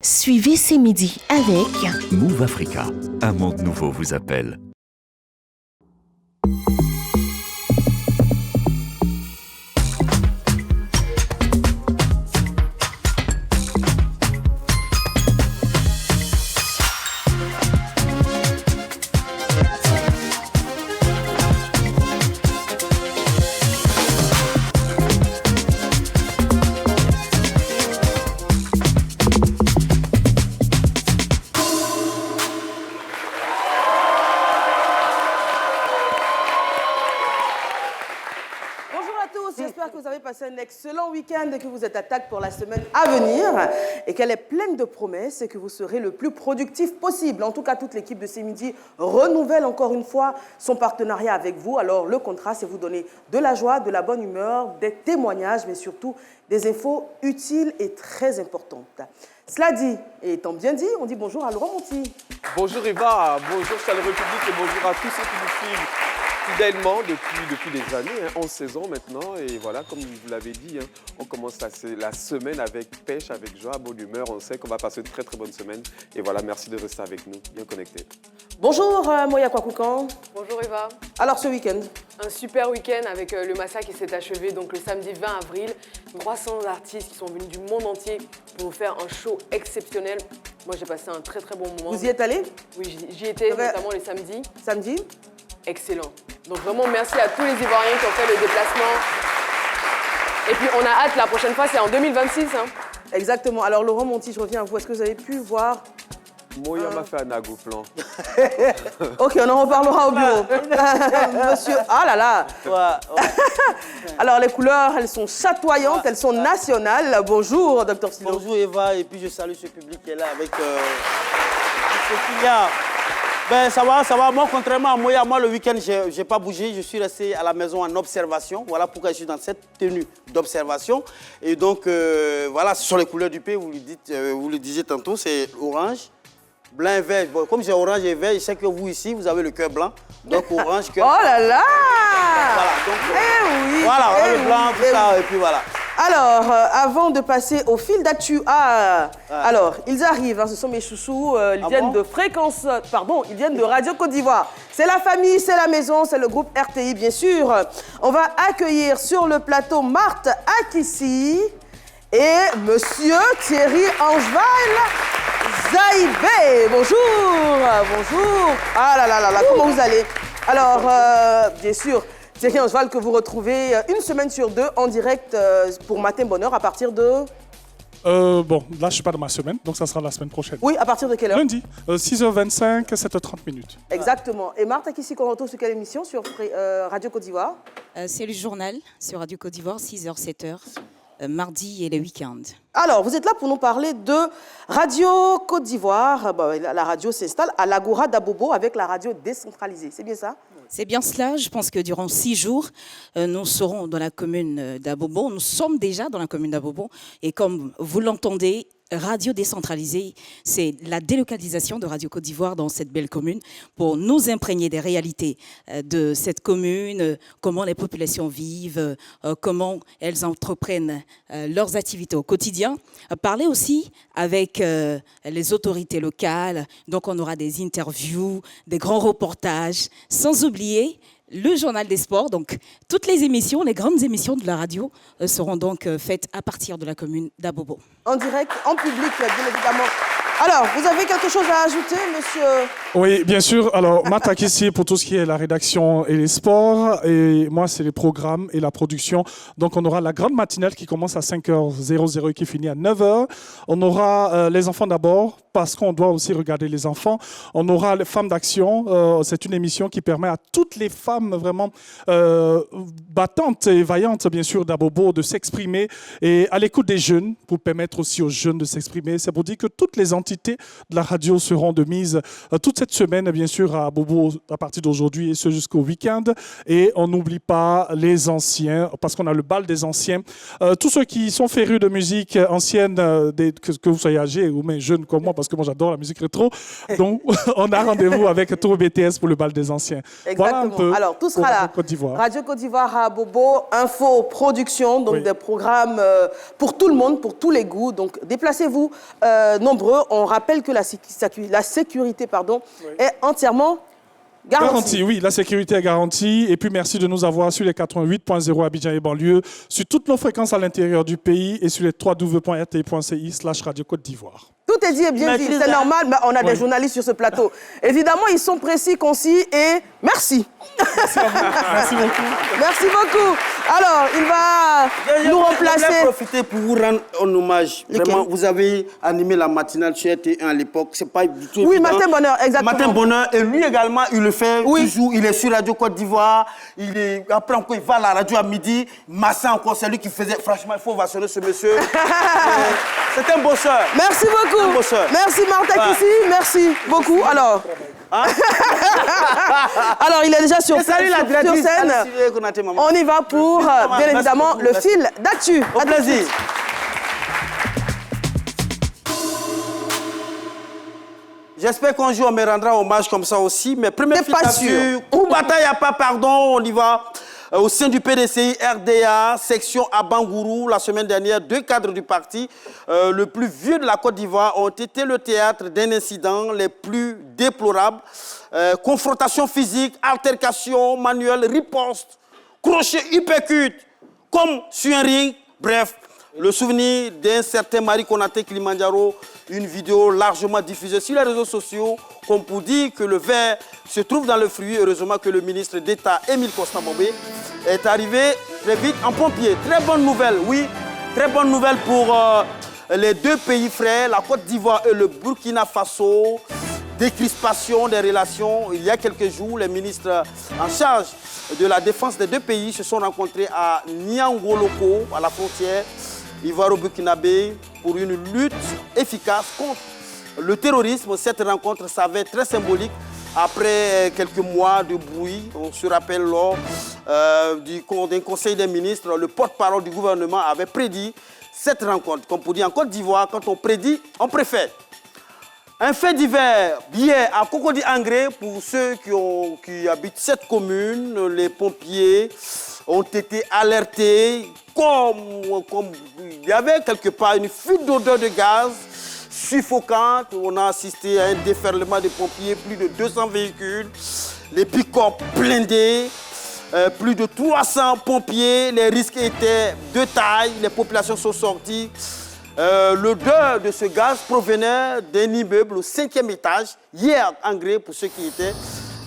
Suivez ces midis avec Move Africa, un monde nouveau vous appelle. J'espère que vous avez passé un excellent week-end et que vous êtes à tac pour la semaine à venir et qu'elle est pleine de promesses et que vous serez le plus productif possible. En tout cas, toute l'équipe de ces midis renouvelle encore une fois son partenariat avec vous. Alors, le contrat, c'est vous donner de la joie, de la bonne humeur, des témoignages, mais surtout des infos utiles et très importantes. Cela dit, et étant bien dit, on dit bonjour à Laurent Monti. Bonjour Eva, bonjour Salut République et bonjour à tous ceux qui nous suivent fidèlement depuis des années, 11 saisons maintenant. Et voilà, comme vous l'avez dit, on commence la semaine avec pêche, avec joie, bonne humeur. On sait qu'on va passer une très très bonne semaine. Et voilà, merci de rester avec nous, bien connectés. Bonjour Moya Kwakoukan. Bonjour Eva. Alors ce week-end? Un super week-end avec le massacre qui s'est achevé donc le samedi 20 avril. 300 artistes qui sont venus du monde entier pour vous faire un show exceptionnel. Moi j'ai passé un très très bon moment. Vous y êtes allé? Oui, j'y étais, notamment les samedis. Samedi? Excellent. Donc vraiment merci à tous les Ivoiriens qui ont fait le déplacement. Et puis on a hâte, la prochaine fois c'est en 2026. Exactement. Alors Laurent Monti, je reviens à vous. Est-ce que vous avez pu voir... Moya m'a fait un agoplan. Ok, on en reparlera au bureau. Monsieur, ah là là. Alors les couleurs, elles sont chatoyantes, elles sont nationales. Bonjour, Dr Philo. Bonjour Eva, et puis je salue ce public qui est là avec ce qu'il y a. Ben, ça va. Moi, contrairement à Moya, moi, le week-end, je n'ai pas bougé. Je suis resté à la maison en observation. Voilà pourquoi je suis dans cette tenue d'observation. Et donc, voilà, ce sont les couleurs du pays. Vous le disiez tantôt, c'est orange, blanc et vert. Bon, comme j'ai orange et vert, je sais que vous, ici, vous avez le cœur blanc. Donc, orange, cœur Oh là là. Voilà, donc, oui, voilà, le blanc, tout ça, et puis voilà. Alors, avant de passer au fil d'actu, alors, ils arrivent, ce sont mes chouchous, ils viennent de Fréquence, ils viennent de Radio Côte d'Ivoire. C'est la famille, c'est la maison, c'est le groupe RTI, bien sûr. On va accueillir sur le plateau Marthe Akissi et Monsieur Thierry Angeval Zaïbé. Bonjour. Ah là là, comment vous allez? Alors, bien sûr, Thierry Angeval que vous retrouvez une semaine sur deux en direct pour Matin Bonheur à partir de... Bon, là je ne suis pas dans ma semaine, donc ça sera la semaine prochaine. Oui, à partir de quelle heure? Lundi, 6h25, 7h30. Exactement. Et Marthe Akissi, qu'on retrouve sur quelle émission sur Radio Côte d'Ivoire? C'est le journal sur Radio Côte d'Ivoire, 6h, 7h, mardi et les week-ends. Alors, vous êtes là pour nous parler de Radio Côte d'Ivoire. La radio s'installe à l'Agora d'Abobo avec la radio décentralisée. C'est bien ça? C'est bien cela. Je pense que durant 6 jours, nous serons dans la commune d'Abobo. Nous sommes déjà dans la commune d'Abobo. Et comme vous l'entendez, radio décentralisée, c'est la délocalisation de Radio Côte d'Ivoire dans cette belle commune pour nous imprégner des réalités de cette commune, comment les populations vivent, comment elles entreprennent leurs activités au quotidien. Parler aussi avec les autorités locales. Donc on aura des interviews, des grands reportages, sans oublier le journal des sports. Donc toutes les émissions, les grandes émissions de la radio seront donc faites à partir de la commune d'Abobo. En direct, en public, bien évidemment. Alors, vous avez quelque chose à ajouter, monsieur? Oui, bien sûr. Alors, Marthe Akissi pour tout ce qui est la rédaction et les sports. Et moi, c'est les programmes et la production. Donc, on aura la grande matinale qui commence à 5h00 et qui finit à 9h. On aura les enfants d'abord, parce qu'on doit aussi regarder les enfants. On aura les femmes d'action. C'est une émission qui permet à toutes les femmes vraiment battantes et vaillantes, bien sûr, d'Abobo, de s'exprimer et à l'écoute des jeunes pour permettre aussi aux jeunes de s'exprimer. C'est pour dire que toutes les entités de la radio seront de mise toute cette cette semaine, bien sûr, à Bobo, à partir d'aujourd'hui et ce jusqu'au week-end. Et on n'oublie pas les anciens, parce qu'on a le bal des anciens. Tous ceux qui sont férus de musique ancienne, que vous soyez âgés ou même jeunes comme moi, parce que moi j'adore la musique rétro. Donc, on a rendez-vous avec Tour BTS pour le bal des anciens. Exactement. Voilà un peu. Alors, tout sera là. Côte d'Ivoire. Radio Côte d'Ivoire à Bobo, info, production, donc Oui. des programmes pour tout le monde, pour tous les goûts. Donc, déplacez-vous nombreux. On rappelle que la sécurité est entièrement garantie. Oui, la sécurité est garantie. Et puis, merci de nous avoir sur les 88.0 Abidjan et banlieue, sur toutes nos fréquences à l'intérieur du pays et sur les www.rti.ci/Radio Côte d'Ivoire. Tout est dit et bien dit, c'est normal, mais on a des journalistes sur ce plateau. Évidemment, ils sont précis, concis et merci. Merci à vous. Merci beaucoup. Merci beaucoup. Alors, il va nous remplacer. Je voulais profiter pour vous rendre un hommage. Vraiment, vous avez animé la matinale sur RT1 à l'époque. C'est pas du tout Oui, évident. Matin Bonheur, exactement. Matin Bonheur. Et lui également, il le fait toujours. Il est sur Radio Côte d'Ivoire. Après encore, il va à la radio à midi. Massa encore, c'est lui qui faisait. Franchement, il faut ovationner ce monsieur. C'est un bosseur. Merci beaucoup. Un bosseur. Merci Martha Kissi, merci beaucoup. Alors, alors il est déjà sur Salut la sur directrice. scène. On y va pour, bien évidemment, le fil d'actu. Au plaisir. J'espère qu'un jour on me rendra hommage comme ça aussi. Mais première fil d'actu, Koubata Yapa, pardon, on y va. Au sein du PDCI RDA, section à Bangourou, la semaine dernière, 2 cadres du parti, le plus vieux de la Côte d'Ivoire, ont été le théâtre d'un incident les plus déplorables. Confrontation physique, altercation manuelle, riposte, crochet uppercut, comme sur un ring. Bref, le souvenir d'un certain Marie Konaté Kilimanjaro, une vidéo largement diffusée sur les réseaux sociaux, comme pour dire que le verre se trouve dans le fruit. Heureusement que le ministre d'État, Émile Constant-Bobé, est arrivé très vite en pompier. Très bonne nouvelle, oui, très bonne nouvelle pour les 2 pays frères, la Côte d'Ivoire et le Burkina Faso. Décrispation des relations. Il y a quelques jours, les ministres en charge de la défense des 2 pays se sont rencontrés à Niangoloko, à la frontière ivoiro-burkinabé, pour une lutte efficace contre le terrorisme. Cette rencontre s'avère très symbolique après quelques mois de bruit. On se rappelle lors d'un conseil des ministres, le porte-parole du gouvernement avait prédit cette rencontre. Comme pour dire en Côte d'Ivoire, quand on prédit, on préfère. Un fait divers, hier à Cocody-Angré, pour ceux qui habitent cette commune, les pompiers ont été alertés comme il y avait quelque part une fuite d'odeur de gaz suffocante. On a assisté à un déferlement de pompiers, plus de 200 véhicules, les pick-up blindés, plus de 300 pompiers. Les risques étaient de taille, les populations sont sorties. L'odeur de ce gaz provenait d'un immeuble au 5e étage, hier à Angré, pour ceux qui étaient.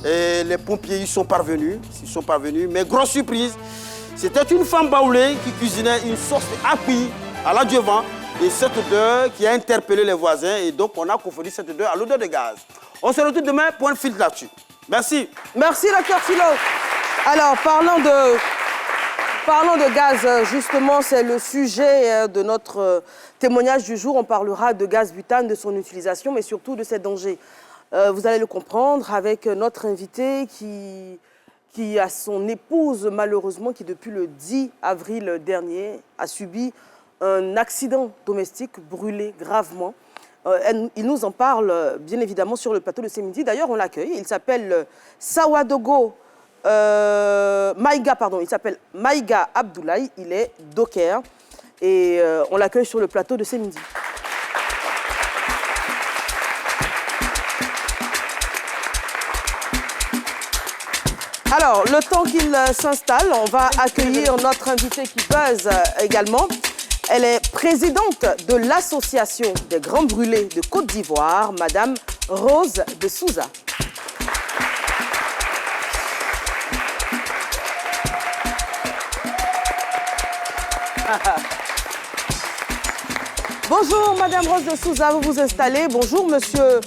Et les pompiers y sont parvenus, mais grosse surprise, c'était une femme baoulée qui cuisinait une sauce de à l'adjuvant, et cette odeur qui a interpellé les voisins, et donc on a confondu cette odeur à l'odeur de gaz. On se retrouve demain pour un fil là-dessus. Merci. Merci, Dr Philo. Alors, parlons de gaz, justement, c'est le sujet de notre témoignage du jour. On parlera de gaz butane, de son utilisation, mais surtout de ses dangers. Vous allez le comprendre avec notre invité qui a son épouse, malheureusement, qui depuis le 10 avril dernier a subi un accident domestique, brûlé gravement. Il nous en parle, bien évidemment, sur le plateau de ce midi. D'ailleurs, on l'accueille. Il s'appelle Sawadogo Maïga, pardon. Il s'appelle Maïga Abdoulaye. Il est docker. Et on l'accueille sur le plateau de ce midi. Alors, le temps qu'il s'installe, on va accueillir notre invitée qui buzz également. Elle est présidente de l'Association des Grands Brûlés de Côte d'Ivoire, Madame Rose de Souza. Bonjour Madame Rose de Souza, vous vous installez. Bonjour Monsieur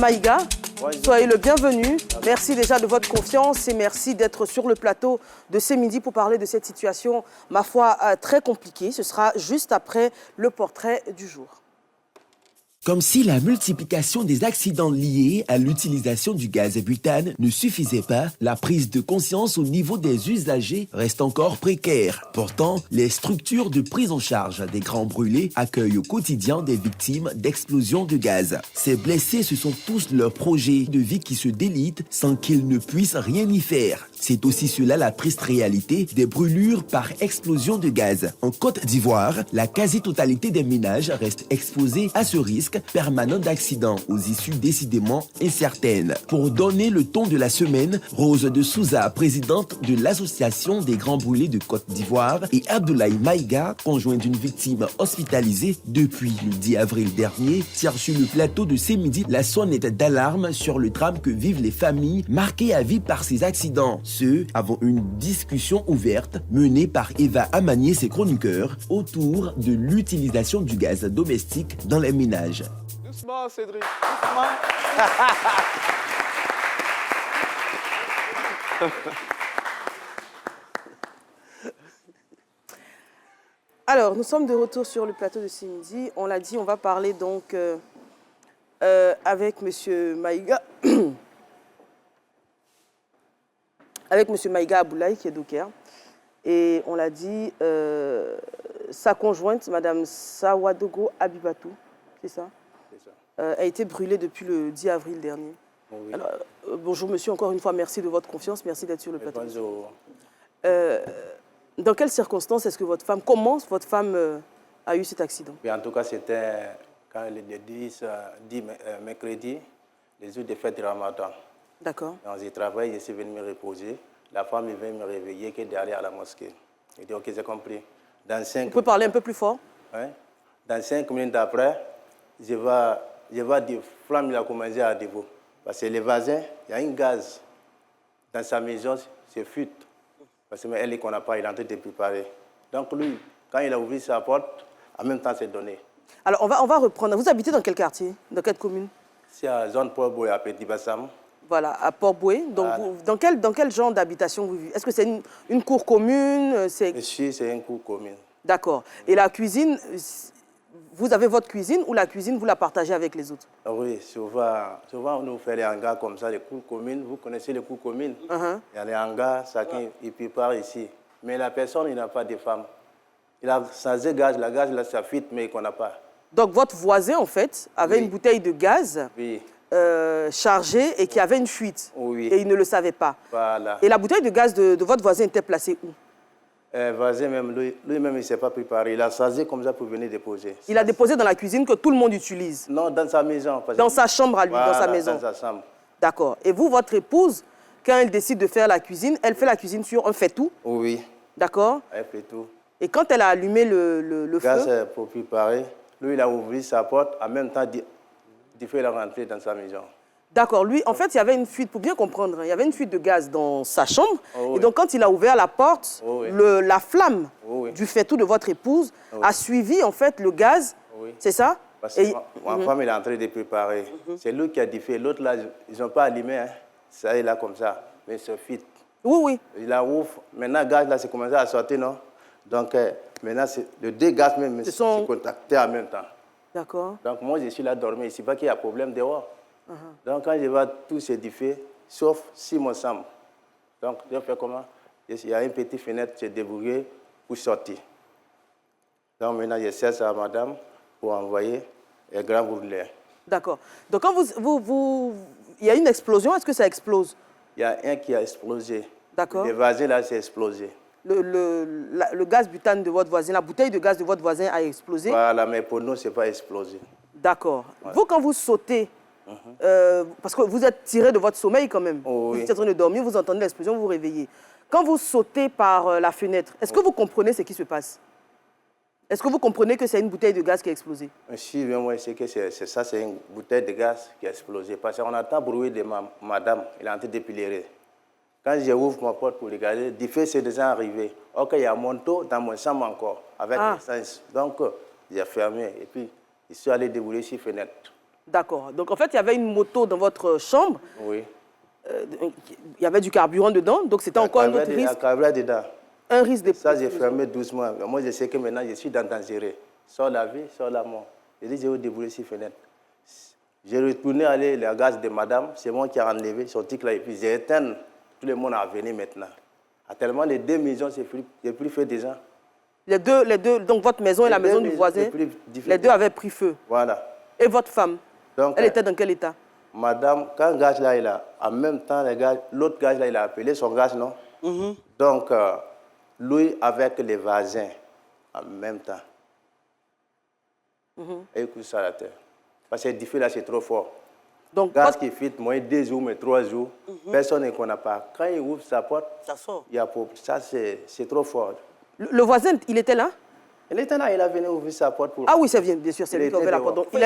Maïga. Soyez le bienvenu. Merci déjà de votre confiance et merci d'être sur le plateau de ce midi pour parler de cette situation, ma foi, très compliquée. Ce sera juste après le portrait du jour. Comme si la multiplication des accidents liés à l'utilisation du gaz butane ne suffisait pas, la prise de conscience au niveau des usagers reste encore précaire. Pourtant, les structures de prise en charge des grands brûlés accueillent au quotidien des victimes d'explosions de gaz. Ces blessés, ce sont tous leurs projets de vie qui se délitent sans qu'ils ne puissent rien y faire. C'est aussi cela la triste réalité des brûlures par explosion de gaz. En Côte d'Ivoire, la quasi-totalité des ménages reste exposée à ce risque permanent d'accident aux issues décidément incertaines. Pour donner le ton de la semaine, Rose de Souza, présidente de l'Association des Grands Brûlés de Côte d'Ivoire, et Abdoulaye Maïga, conjoint d'une victime hospitalisée depuis le 10 avril dernier, tirent sur le plateau de Ce Midi la sonnette d'alarme sur le drame que vivent les familles marquées à vie par ces accidents. Ce, avant une discussion ouverte menée par Eva Amanier, ses chroniqueurs, autour de l'utilisation du gaz domestique dans les ménages. Doucement, Cédric. Alors, nous sommes de retour sur le plateau de Ce Midi. On l'a dit, on va parler donc avec M. Maïga. Avec M. Maïga Aboulaye, qui est docker. Et on l'a dit, sa conjointe, Mme Sawadogo Abibatou, c'est ça? C'est ça. A été brûlée depuis le 10 avril dernier. Oui. Alors, bonjour monsieur, encore une fois, merci de votre confiance, merci d'être sur le plateau. Bonjour. Dans quelles circonstances est-ce que votre femme, comment votre femme a eu cet accident? Et en tout cas, c'était quand le 10 mercredi, les jours de fête de Ramadan. D'accord. Quand j'ai travaillé, je suis venu me reposer. La femme est venue me réveiller qui est d'aller à la mosquée. Je dis, ok, j'ai compris. Vous pouvez parler un peu plus fort? Oui. Dans 5 minutes après, je vais dire, flamme, il a commencé à dévorer. Parce que le voisin, il y a un gaz dans sa maison, c'est fuite. Parce que elle, qu'on n'a pas, il est en train de préparer. Donc lui, quand il a ouvert sa porte, en même temps, c'est donné. Alors, on va reprendre. Vous habitez dans quel quartier? Dans quelle commune? C'est à zone Port-Boué, à Petit Bassam. Voilà, à Port-Boué. Donc, voilà. Dans quel genre d'habitation vous vivez? Est-ce que c'est une cour commune? C'est une cour commune. D'accord. Et la cuisine, vous avez votre cuisine ou la cuisine, vous la partagez avec les autres? Oui, souvent on nous fait les hangars comme ça, les cours communes. Vous connaissez les cours communes? Il y a les hangars, chacun il prépare ici. Mais la personne, il n'a pas de femme. Il a changé gaz, la gaz, là, ça fuite, mais qu'on n'a pas. Donc, votre voisin, en fait, avait une bouteille de gaz chargée et qui avait une fuite. Oui. Et il ne le savait pas. Voilà. Et la bouteille de gaz de votre voisin était placée où? Voisin, même, lui-même, il ne s'est pas préparé. Il a chargé comme ça pour venir déposer. Il a déposé dans la cuisine que tout le monde utilise? Non, dans sa maison. Dans sa chambre à lui, voilà, dans sa maison? Dans sa chambre. D'accord. Et vous, votre épouse, quand elle décide de faire la cuisine, elle fait la cuisine sur un faitout? Oui. D'accord. Elle fait tout. Et quand elle a allumé le gaz feu? Pour préparer, lui, il a ouvert sa porte, en même temps, il fait la rentrée dans sa maison. D'accord. Lui, en fait, il y avait une fuite, pour bien comprendre, il y avait une fuite de gaz dans sa chambre. Et donc, quand il a ouvert la porte, la flamme du faitout de votre épouse a suivi, en fait, le gaz. C'est ça? Parce que ma femme, elle est en train de préparer. C'est lui qui a dit fait. L'autre, là, ils n'ont pas allumé. Hein. Ça est là, comme ça. Mais c'est fuite. Oui, oui. Il a ouvert. Maintenant, le gaz, là, c'est commencé à sortir, non? Donc, maintenant, les deux gaz même se contactés en même temps. D'accord. Donc, moi, je suis là dormir. Ici, pas qu'il y a problème dehors. Donc, quand je vois tout s'édifier, sauf si mon chambre. Donc, je fais comment? Il y a une petite fenêtre, j'ai débrouillé pour sortir. Donc, maintenant, je cherche à madame pour envoyer un grand brûlé. D'accord. Donc, quand il y a une explosion, est-ce que ça explose? Il y a un qui a explosé. D'accord. Le vase, là, c'est explosé. Le gaz butane de votre voisin, la bouteille de gaz de votre voisin a explosé? Voilà, mais pour nous, ce n'est pas explosé. D'accord. Ouais. Vous, quand vous sautez, parce que vous êtes tiré de votre sommeil quand même, vous êtes en train de dormir, vous entendez l'explosion, vous vous réveillez. Quand vous sautez par la fenêtre, est-ce que vous comprenez ce qui se passe? Est-ce que vous comprenez que c'est une bouteille de gaz qui a explosé? Si, moi, c'est que c'est ça, c'est une bouteille de gaz qui a explosé. Parce qu'on entend bruit de madame, elle est en train de pilérer. Quand j'ouvre ma porte pour regarder, du fait, c'est déjà arrivé. Ok, il y a un manteau dans mon chambre encore, avec l'essence. Donc, j'ai fermé et puis je suis allé débouler sur la fenêtre. D'accord. Donc, en fait, il y avait une moto dans votre chambre. Oui. Il y avait du carburant dedans, donc c'était encore un autre risque. Dedans. Un risque de... Ça, j'ai fermé doucement. Mais moi, je sais que maintenant, je suis dans le dangereux. Soit la vie, soit la mort. Je dis, je vais débouler sur la fenêtre. J'ai retourné aller le gaz de madame, c'est moi qui ai enlevé, sorti là, et puis j'ai éteint, tout le monde a venu maintenant. Tellement les 2 maisons, c'est plus fait déjà. Les deux, donc votre maison et la maison du voisin, les deux avaient pris feu. Voilà. Et votre femme, donc, elle était dans quel état? Madame, quand le gaz là, il a, en même temps, l'autre gaz là, il a appelé son gaz, non? Donc, lui avec les voisins, en même temps. Et écoute ça la terre. Parce que le là, c'est trop fort. Donc, gaz qui fit moins 2 jours, mais 3 jours, personne ne connaît pas. Quand il ouvre sa porte, ça sort. Ça, c'est trop fort. Le voisin, il était là? Il était là, il a venu ouvrir sa porte. Ah oui, c'est bien sûr, c'est lui qui a ouvert la porte. Donc, il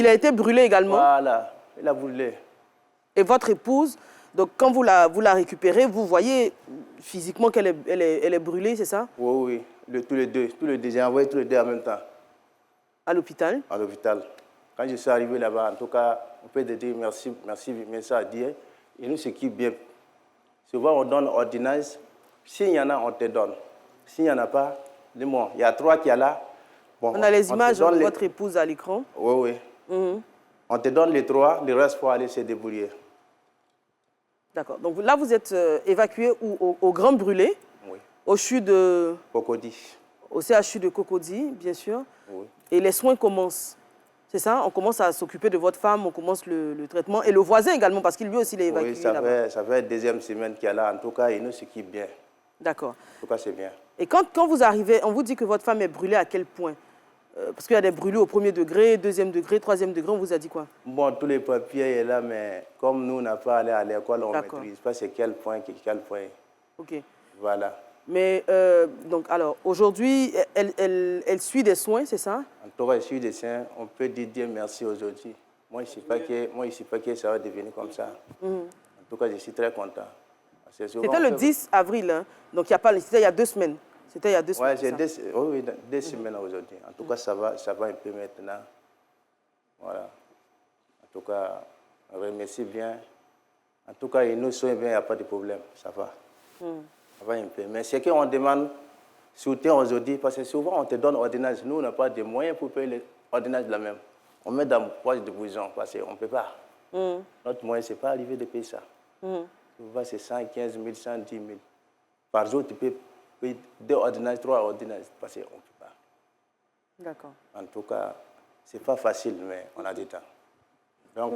a été brûlé également. Voilà, il a brûlé. Et votre épouse, donc quand vous la récupérez, vous voyez physiquement qu'elle est brûlée, c'est ça? Oui, tous les deux. J'ai envoyé tous les deux en même temps. À l'hôpital? À l'hôpital. Quand je suis arrivé là-bas, en tout cas, on peut te dire merci à Dieu. Il nous s'occupe bien. Souvent, on donne ordonnance. S'il y en a, on te donne. S'il n'y en a pas, dis-moi, il y a 3 qui sont là. Bon, on a les images de votre épouse à l'écran. Oui. On te donne les 3, le reste, il faut aller se débrouiller. D'accord. Donc là, vous êtes évacué au Grand Brûlé, au CHU de... Cocody. Au CHU de Cocody, bien sûr. Oui. Et les soins commencent. C'est ça? On commence à s'occuper de votre femme, on commence le traitement. Et le voisin également, parce qu'il lui aussi l'est évacué. Oui, ça fait la 2e semaine qu'il est là. En tout cas, il nous s'occupe bien. D'accord. En tout cas, c'est bien. Et quand vous arrivez, on vous dit que votre femme est brûlée à quel point? Parce qu'il y a des brûlés au 1er degré, 2e degré, 3e degré, on vous a dit quoi? Bon, tous les papiers sont là, mais comme nous, on n'a pas allé à l'école, on ne maîtrise pas c'est quel point. OK. Voilà. Mais, donc, alors, aujourd'hui, elle suit des soins, c'est ça? En tout cas, elle suit des soins. On peut dire Dieu merci aujourd'hui. Moi, je ne sais pas que ça va devenir comme ça. En tout cas, je suis très content. C'était le 10 avril, hein? Donc c'était il y a 2 semaines. C'était il y a 2 semaines. Oui, 2 semaines aujourd'hui. En tout cas, ça va un peu maintenant. Voilà. En tout cas, on remercie bien. En tout cas, ils nous soignent bien, il n'y a pas de problème. Ça va. Ça va un peu. Mais ce qu'on demande, soutien aujourd'hui, parce que souvent on te donne ordonnance. Nous, on n'a pas de moyens pour payer l'ordonnance de la même. On met dans le poche de bouillon parce qu'on ne peut pas. Notre moyen, ce n'est pas arrivé de payer ça. Souvent, c'est 115 000, 110 000. Par jour, tu peux payer 2 ordonnances, 3 ordonnances, parce qu'on ne peut pas. D'accord. En tout cas, ce n'est pas facile, mais on a du temps. Donc,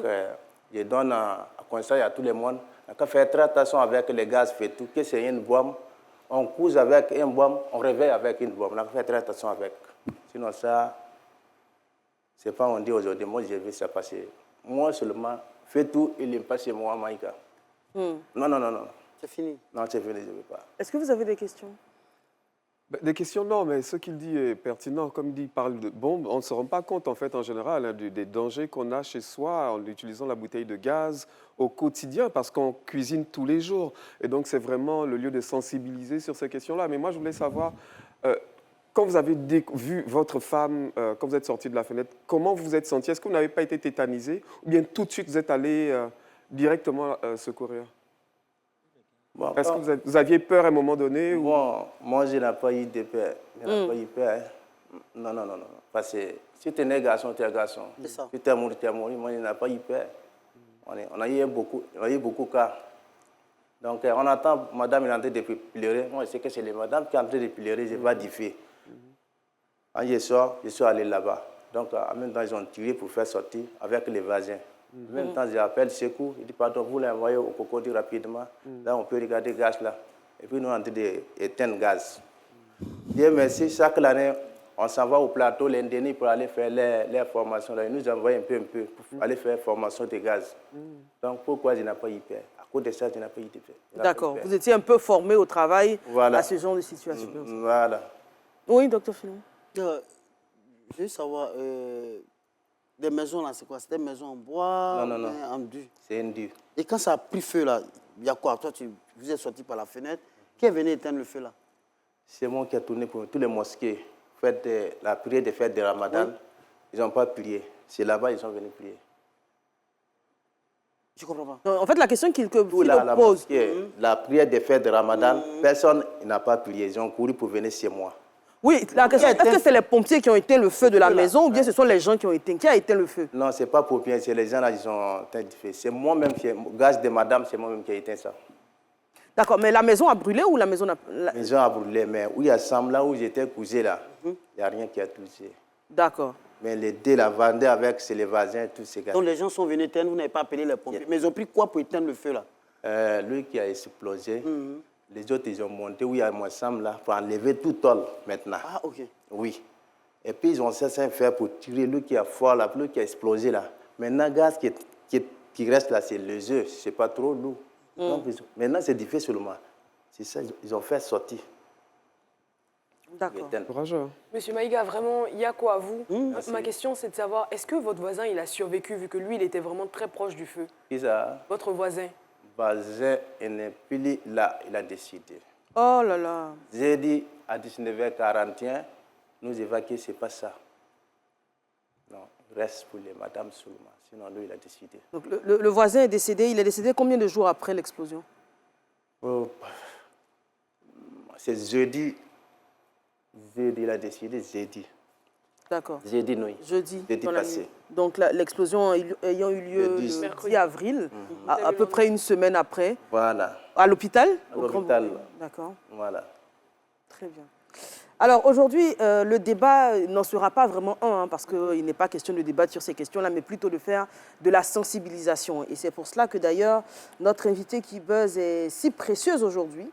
je donne un conseil à tout le monde. On fait très attention avec les gaz, fait tout. Que c'est une bombe, on couche avec une bombe, on réveille avec une bombe. On fait très attention avec. Sinon, ça, c'est pas on dit aujourd'hui. Moi, j'ai vu ça passer. Moi seulement, fais tout, il n'est pas chez moi, Maïka. Non. C'est fini? Non, c'est fini, je ne veux pas. Est-ce que vous avez des questions? Des questions, non, mais ce qu'il dit est pertinent. Comme il dit, il parle de bombes. On ne se rend pas compte, en fait, en général, hein, des dangers qu'on a chez soi en utilisant la bouteille de gaz au quotidien, parce qu'on cuisine tous les jours. Et donc, c'est vraiment le lieu de sensibiliser sur ces questions-là. Mais moi, je voulais savoir, quand vous avez vu votre femme, quand vous êtes sorti de la fenêtre, comment vous vous êtes senti? Est-ce que vous n'avez pas été tétanisé? Ou bien tout de suite, vous êtes allé directement secourir? Bon, est-ce que vous aviez peur à un moment donné? Bon, moi, je n'ai pas eu de peur. Je n'ai pas eu peur. Non. Parce que si tu es un garçon, tu es un garçon. Si tu es mouru, tu es mouru. Moi, je n'ai pas eu peur. On a eu beaucoup de cas. Donc, on attend, madame est en train de pleurer. Moi, je sais que c'est les madames qui sont en train de pleurer. Je ne vais pas differ. Quand je suis allé là-bas. Donc, en même temps, ils ont tiré pour faire sortir avec les voisins. En même temps, j'appelle Sekou, il dit pardon, vous l'envoyez au Cocody rapidement. Là, on peut regarder le gaz là. Et puis, nous, on est en train d'éteindre le gaz. Dieu merci, chaque année, on s'en va au plateau l'Indonésie pour aller faire les formations. Là. Ils nous envoient un peu pour aller faire formation de gaz. Donc, pourquoi je n'ai pas eu peur? À cause de ça, je n'ai pas eu de peur. D'accord. Vous étiez un peu formé au travail à ce genre de situation. Voilà. Oui, docteur Philon. Je veux savoir, des maisons là, c'est quoi? C'est des maisons en bois? Non. En dur? C'est un dur. Et quand ça a pris feu là, il y a quoi? Toi, vous êtes sorti par la fenêtre. Qui est venu éteindre le feu là? C'est moi qui ai tourné pour tous les mosquées. Faites la prière des fêtes de Ramadan. Oui. Ils n'ont pas prié. C'est là-bas ils sont venus prier. Je ne comprends pas. Non, en fait, la question qu'il pose... La prière des fêtes de Ramadan, personne n'a pas prié. Ils ont couru pour venir chez moi. Oui, la question, est-ce que c'est les pompiers qui ont éteint le feu de la maison ou bien ce sont les gens qui ont éteint? Qui a éteint le feu? Non, ce n'est pas pompiers, c'est les gens là qui ont éteint le feu. C'est moi-même, gaz de madame, c'est moi-même qui ai éteint ça. D'accord, mais la maison a brûlé ou la maison a... La maison a brûlé, mais où il y a Sam, là où j'étais couché, là, il n'y a rien qui a touché. D'accord. Mais les deux, la vendaient avec les voisins et tout ces gars. Donc les gens sont venus éteindre, vous n'avez pas appelé les pompiers. Mais ils ont pris quoi pour éteindre le feu, là? Lui qui a explosé, les autres, ils ont monté où il y a moi Sam, là, pour enlever tout tol maintenant. Ah, ok. Oui. Et puis, ils ont cessé de faire pour tirer lui qui a fort, là, lui qui a explosé, là. Maintenant, le gaz qui reste là, c'est les œufs, c'est pas trop lourd. Donc, maintenant, c'est difficile seulement. C'est ça, ils ont fait sortir. D'accord. Monsieur Maïga, vraiment, il y a quoi à vous? Ma question, c'est de savoir, est-ce que votre voisin, il a survécu, vu que lui, il était vraiment très proche du feu? Votre voisin? Voisin, il n'est plus là, il a décidé. Oh là là. J'ai dit à 19h41, nous évacuer, ce n'est pas ça. Non, reste pour les madames seulement. Sinon, lui, il a décidé. Donc, le voisin est décédé. Il est décédé combien de jours après l'explosion? C'est jeudi. Jeudi, il a décidé, jeudi. D'accord. Jeudi, oui. Jeudi passé. Donc, l'explosion ayant eu lieu le mercredi avril, à peu près une semaine après. Voilà. À l'hôpital? À l'hôpital. D'accord. Voilà. Très bien. Alors aujourd'hui, le débat n'en sera pas vraiment un, parce qu'il n'est pas question de débattre sur ces questions-là, mais plutôt de faire de la sensibilisation. Et c'est pour cela que d'ailleurs, notre invitée qui buzz est si précieuse aujourd'hui.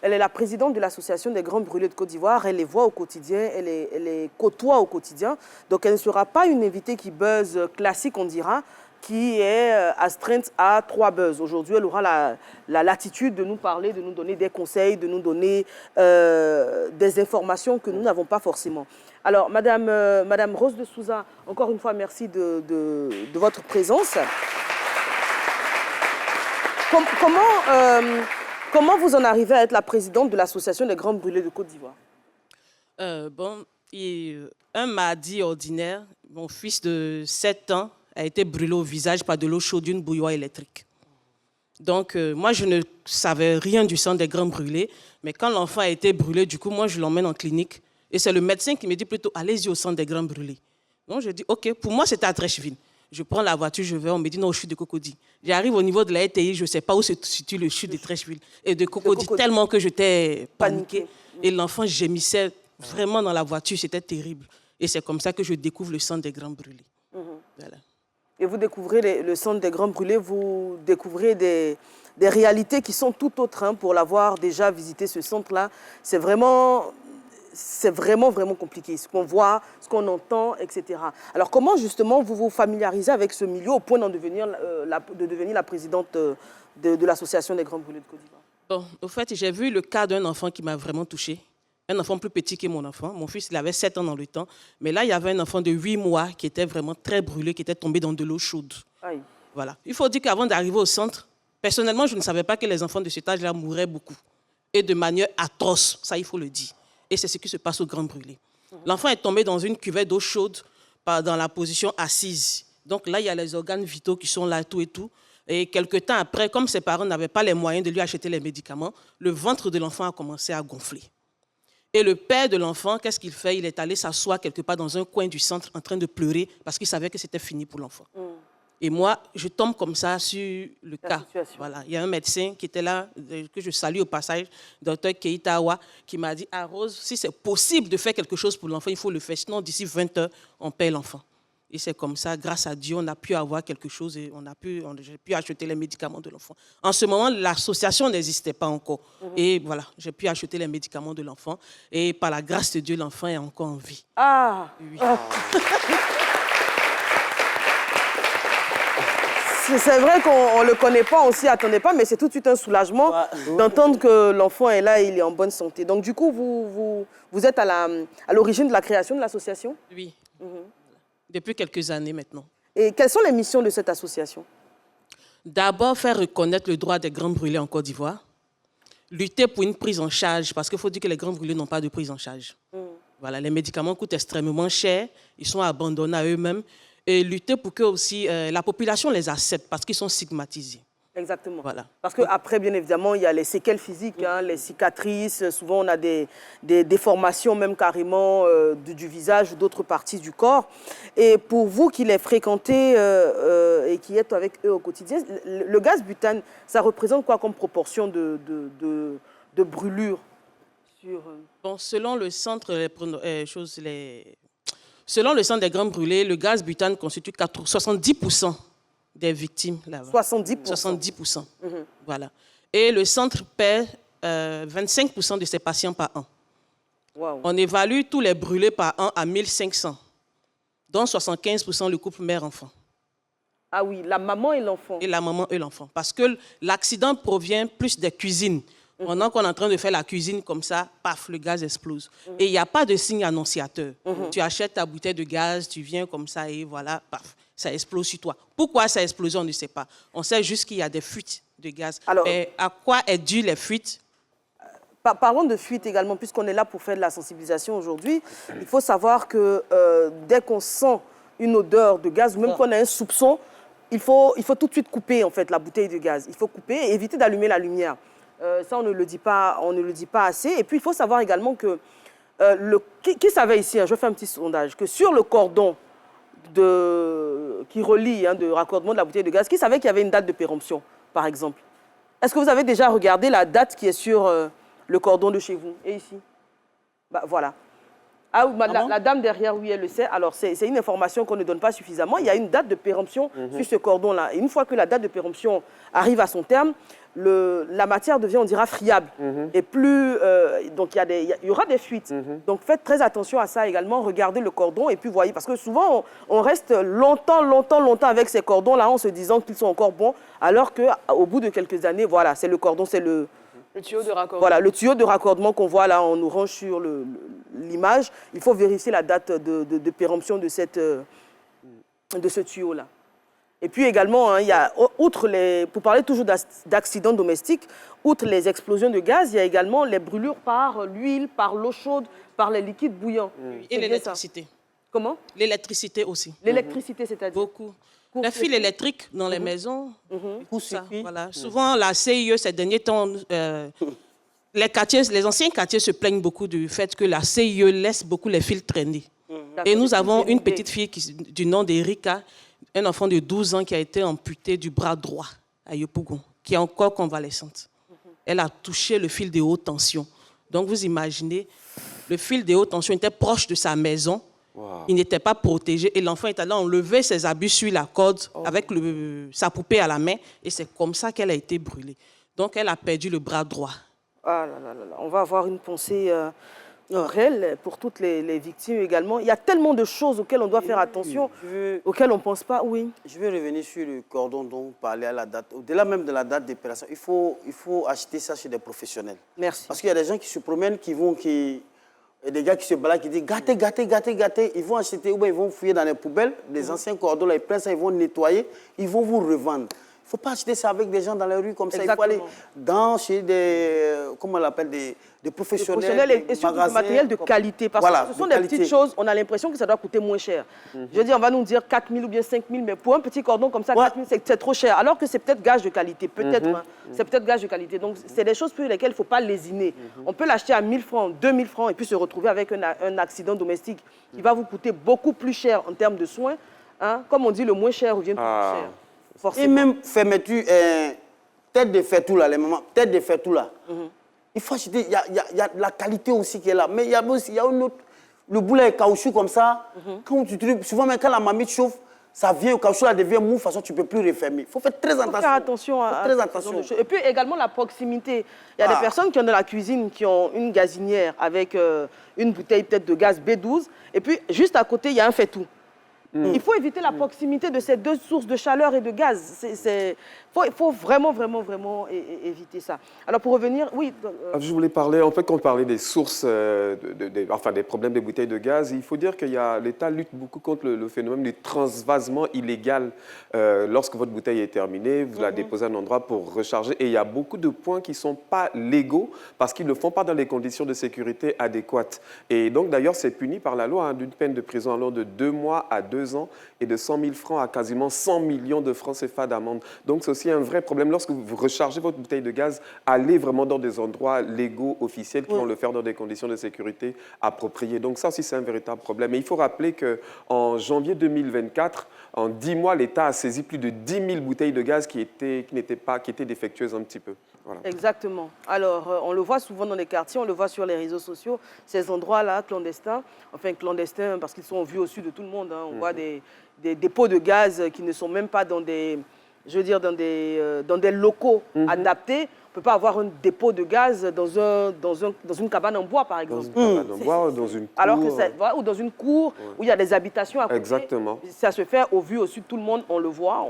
Elle est la présidente de l'Association des Grands Brûlés de Côte d'Ivoire. Elle les voit au quotidien, elle les côtoie au quotidien. Donc elle ne sera pas une invitée qui buzz classique, on dira, qui est astreinte à 3 buzz. Aujourd'hui, elle aura la latitude de nous parler, de nous donner des conseils, de nous donner des informations que nous n'avons pas forcément. Alors, Madame Rose de Souza, encore une fois, merci de votre présence. Comment vous en arrivez à être la présidente de l'Association des Grands Brûlés de Côte d'Ivoire? Un mardi ordinaire, mon fils de 7 ans a été brûlé au visage par de l'eau chaude d'une bouilloire électrique. Donc, moi, je ne savais rien du sang des grands brûlés, mais quand l'enfant a été brûlé, du coup, moi, je l'emmène en clinique. Et c'est le médecin qui me dit plutôt, allez-y au centre des grands brûlés. Donc, je dis, OK, pour moi, c'était à Trècheville. Je prends la voiture, je vais, on me dit, non, au chute de Cocody. J'arrive au niveau de la RTI, je ne sais pas où se situe le chute de Trècheville et de Cocody, tellement que j'étais paniquée. Et l'enfant gémissait vraiment dans la voiture, c'était terrible. Et c'est comme ça que je découvre le centre des grands brûlés. Voilà. Et vous découvrez le centre des grands brûlés, vous découvrez des réalités qui sont tout autres, hein, pour l'avoir déjà visité ce centre-là. C'est vraiment compliqué, ce qu'on voit, ce qu'on entend, etc. Alors comment justement vous vous familiarisez avec ce milieu au point de devenir la présidente de l'Association des Grands Brûlés de Côte d'Ivoire? Bon, au fait, j'ai vu le cas d'un enfant qui m'a vraiment touchée. Un enfant plus petit que mon enfant. Mon fils, il avait 7 ans dans le temps. Mais là, il y avait un enfant de 8 mois qui était vraiment très brûlé, qui était tombé dans de l'eau chaude. Aïe. Voilà. Il faut dire qu'avant d'arriver au centre, personnellement, je ne savais pas que les enfants de cet âge-là mouraient beaucoup. Et de manière atroce, ça, il faut le dire. Et c'est ce qui se passe au Grand Brûlé. L'enfant est tombé dans une cuvette d'eau chaude, dans la position assise. Donc là, il y a les organes vitaux qui sont là, tout et tout. Et quelques temps après, comme ses parents n'avaient pas les moyens de lui acheter les médicaments, le ventre de l'enfant a commencé à gonfler. Et le père de l'enfant, qu'est-ce qu'il fait? Il est allé s'asseoir quelque part dans un coin du centre en train de pleurer parce qu'il savait que c'était fini pour l'enfant. Et moi, je tombe comme ça sur le cas. Voilà. Il y a un médecin qui était là, que je salue au passage, Dr Keita Awa, qui m'a dit, ah Rose, si c'est possible de faire quelque chose pour l'enfant, il faut le faire. Sinon, d'ici 20 heures, on paie l'enfant. Et c'est comme ça, grâce à Dieu, on a pu avoir quelque chose et j'ai pu acheter les médicaments de l'enfant. En ce moment, l'association n'existait pas encore. Et voilà, j'ai pu acheter les médicaments de l'enfant. Et par la grâce de Dieu, l'enfant est encore en vie. Ah oui. C'est vrai qu'on ne le connaît pas, on ne s'y attendait pas, mais c'est tout de suite un soulagement d'entendre que l'enfant est là et il est en bonne santé. Donc du coup, vous êtes à l'origine de la création de l'association? Oui. Depuis quelques années maintenant. Et quelles sont les missions de cette association? D'abord, faire reconnaître le droit des grands brûlés en Côte d'Ivoire. Lutter pour une prise en charge, parce qu'il faut dire que les grands brûlés n'ont pas de prise en charge. Voilà, les médicaments coûtent extrêmement cher, ils sont abandonnés à eux-mêmes. Et lutter pour que aussi la population les accepte, parce qu'ils sont stigmatisés. Exactement. Voilà. Parce qu'après, bien évidemment, il y a les séquelles physiques, hein, les cicatrices. Souvent, on a des déformations même carrément du visage ou d'autres parties du corps. Et pour vous qui les fréquentez et qui êtes avec eux au quotidien, le gaz butane, ça représente quoi comme proportion de brûlure sur... Bon, selon le centre selon le centre des grands brûlés, le gaz butane constitue 70% des victimes là-bas. 70%. 70%. Voilà. Et le centre paie 25% de ses patients par an. Wow. On évalue tous les brûlés par an à 1500, dont 75% le couple mère-enfant. Ah oui, la maman et l'enfant. Et la maman et l'enfant. Parce que l'accident provient plus des cuisines. Pendant qu'on est en train de faire la cuisine comme ça, paf, le gaz explose. Et il n'y a pas de signe annonciateur. Tu achètes ta bouteille de gaz, tu viens comme ça et voilà, paf, ça explose sur toi. Pourquoi ça explose, on ne sait pas. On sait juste qu'il y a des fuites de gaz. Alors, mais à quoi est due les fuites? Parlons de fuite également, puisqu'on est là pour faire de la sensibilisation aujourd'hui. Il faut savoir que dès qu'on sent une odeur de gaz, ou même qu'on a un soupçon, il faut tout de suite couper en fait, la bouteille de gaz. Il faut couper et éviter d'allumer la lumière. Ça, on ne le dit pas assez. Et puis, il faut savoir également que, qui savait ici, hein, je fais un petit sondage, que sur le cordon qui relie de raccordement de la bouteille de gaz, qui savait qu'il y avait une date de péremption, par exemple? Est-ce que vous avez déjà regardé la date qui est sur le cordon de chez vous? Et ici? Bah, voilà. Ah, la dame derrière, oui, elle le sait. Alors, c'est une information qu'on ne donne pas suffisamment. Il y a une date de péremption sur ce cordon-là. Et une fois que la date de péremption arrive à son terme, la matière devient, on dira, friable. Et plus... donc, il y aura des fuites. Donc, faites très attention à ça également. Regardez le cordon et puis voyez. Parce que souvent, on reste longtemps avec ces cordons-là en se disant qu'ils sont encore bons. Alors qu'au bout de quelques années, voilà, c'est le cordon, c'est le tuyau de raccordement. Voilà, le tuyau de raccordement qu'on voit là en orange sur l'image. Il faut vérifier la date de péremption de ce tuyau-là. Et puis également, hein, il y a, pour parler toujours d'accidents domestiques, outre les explosions de gaz, il y a également les brûlures par l'huile, par l'eau chaude, par les liquides bouillants. Et l'électricité. Comment? L'électricité aussi. L'électricité, c'est-à-dire? Beaucoup. Les fils électriques dans les maisons, ça, voilà. Souvent, la CIE, ces derniers temps, les anciens quartiers se plaignent beaucoup du fait que la CIE laisse beaucoup les fils traîner. Et nous avons une petite fille du nom d'Erika, un enfant de 12 ans qui a été amputé du bras droit à Yopougon, qui est encore convalescente. Elle a touché le fil de haute tension. Donc, vous imaginez, le fil de haute tension était proche de sa maison. Wow. Il n'était pas protégé et l'enfant est allé enlever ses habits sur la corde avec sa poupée à la main et c'est comme ça qu'elle a été brûlée. Donc, elle a perdu le bras droit. Ah là là là. On va avoir une pensée réelle pour toutes les victimes également. Il y a tellement de choses auxquelles on doit faire attention, auxquelles on ne pense pas. Oui. Je vais revenir sur le cordon dont vous parlez à la date. Au-delà même de la date d'opération, il faut acheter ça chez des professionnels. Merci. Parce qu'il y a des gens qui se promènent, et des gars qui se baladent, qui disent gâtez. Ils vont acheter ou bien ils vont fouiller dans les poubelles, des anciens cordons, là, ils prennent ça, ils vont nettoyer, ils vont vous revendre. Il ne faut pas acheter ça avec des gens dans la rue comme ça. Exactement. Il faut aller chez des, comment on l'appelle, des professionnels. Et surtout du matériel de qualité. Parce que ce sont des petites choses, on a l'impression que ça doit coûter moins cher. Je veux dire, on va nous dire 4 000 ou bien 5 000, mais pour un petit cordon comme ça, 4 000, c'est trop cher. Alors que c'est peut-être gage de qualité, peut-être. Hein, c'est peut-être gage de qualité. Donc, c'est des choses pour lesquelles il ne faut pas lésiner. On peut l'acheter à 1 000 francs, 2 000 francs, et puis se retrouver avec un accident domestique qui va vous coûter beaucoup plus cher en termes de soins. Hein. Comme on dit, le moins cher revient plus cher. Forcément. Et même fermeture, tête de faire tout là, les mamans, tête de faire tout là. Il faut acheter, il y a la qualité aussi qui est là. Mais il y a une autre, le boulet est caoutchouc comme ça. Quand souvent, même quand la mamie chauffe, ça vient, le caoutchouc là devient mou, de toute façon, tu ne peux plus refermer. Il faut faire très attention. Faire attention à Et puis également la proximité. Il y a des personnes qui ont dans la cuisine, qui ont une gazinière avec une bouteille peut-être de gaz B12. Et puis juste à côté, il y a un fait-tout. Il faut éviter la proximité de ces deux sources de chaleur et de gaz. Il faut vraiment éviter ça. Alors pour revenir, oui. Je voulais parler, en fait, quand on parlait des sources, des problèmes des bouteilles de gaz, il faut dire que l'État lutte beaucoup contre le phénomène du transvasement illégal. Lorsque votre bouteille est terminée, vous la déposez à un endroit pour recharger. Et il y a beaucoup de points qui ne sont pas légaux parce qu'ils ne le font pas dans les conditions de sécurité adéquates. Et donc, d'ailleurs, c'est puni par la loi d'une peine de prison allant de 2 mois à 2 2 ans et de 100 000 francs à quasiment 100 millions de francs CFA d'amende. Donc c'est aussi un vrai problème. Lorsque vous rechargez votre bouteille de gaz, allez vraiment dans des endroits légaux, officiels, qui vont le faire dans des conditions de sécurité appropriées. Donc ça aussi, c'est un véritable problème. Et il faut rappeler qu'en janvier 2024, en 10 mois, l'État a saisi plus de 10 000 bouteilles de gaz qui étaient défectueuses un petit peu. Voilà. Exactement. Alors, on le voit souvent dans les quartiers, on le voit sur les réseaux sociaux, ces endroits-là clandestins, parce qu'ils sont vus au sud de tout le monde. Hein. On voit des dépôts de gaz qui ne sont même pas dans des locaux adaptés. On ne peut pas avoir un dépôt de gaz dans une cabane en bois, par exemple. Dans une cabane en bois ou dans une cour. Alors que ou dans une cour où il y a des habitations à côté. Exactement. Ça se fait au vu, au sud, tout le monde, on le voit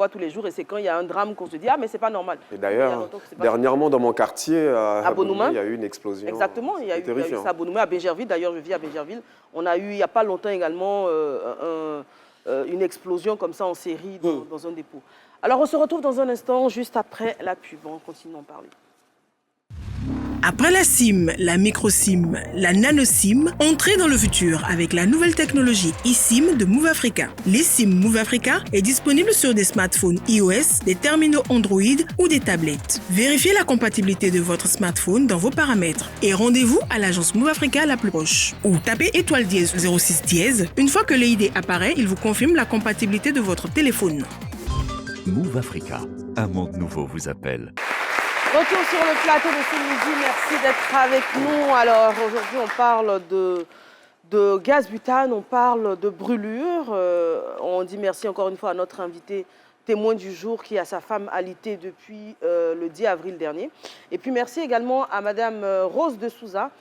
tous les jours. Et c'est quand il y a un drame qu'on se dit, ah, mais c'est pas normal. Et d'ailleurs, dernièrement, dans mon quartier, à Bonouma, il y a eu une explosion. Exactement, il y a eu ça à Bonouma, à Bégerville. D'ailleurs, je vis à Bégerville. On a eu, il n'y a pas longtemps également, une explosion comme ça en série dans un dépôt. Alors, on se retrouve dans un instant, juste après la pub. On continue d'en parler. Après la SIM, la micro-SIM, la nano-SIM, entrez dans le futur avec la nouvelle technologie eSIM de Move Africa. l'eSIM Move Africa est disponible sur des smartphones iOS, des terminaux Android ou des tablettes. Vérifiez la compatibilité de votre smartphone dans vos paramètres et rendez-vous à l'agence Move Africa la plus proche. Ou tapez étoile dièse 06 dièse. Une fois que l'ID apparaît, il vous confirme la compatibilité de votre téléphone. Move Africa, un monde nouveau vous appelle. Retour sur le plateau de ce midi, merci d'être avec nous. Alors aujourd'hui on parle de gaz butane, on parle de brûlure. On dit merci encore une fois à notre invité témoin du jour qui a sa femme alitée depuis le 10 avril dernier. Et puis merci également à Madame Rose de Souza,